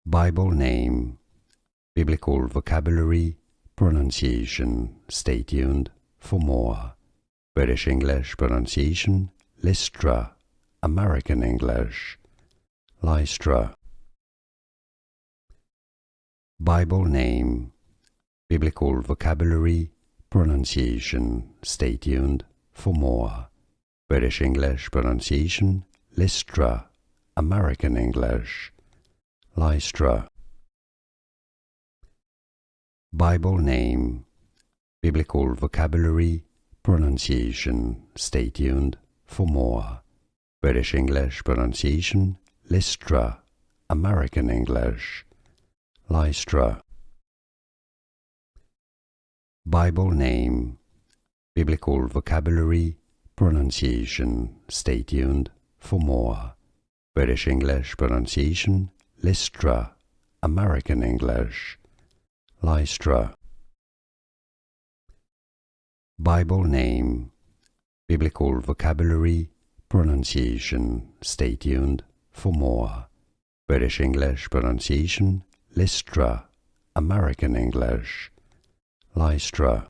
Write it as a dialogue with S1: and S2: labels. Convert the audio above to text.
S1: Bible name, biblical vocabulary, pronunciation. Stay tuned for more. British English pronunciation, Lystra. American English, Lystra. Bible name, biblical vocabulary, pronunciation. Stay tuned for more. British English pronunciation, Lystra. American English, Lystra. Bible name, biblical vocabulary, pronunciation. Stay tuned for more. British English pronunciation, Lystra. American English, Lystra. Bible name, biblical vocabulary, pronunciation. Stay tuned for more. British English pronunciation, Lystra. American English, Lystra. Bible name, biblical vocabulary, pronunciation. Stay tuned for more. British English pronunciation, Lystra. American English, Lystra.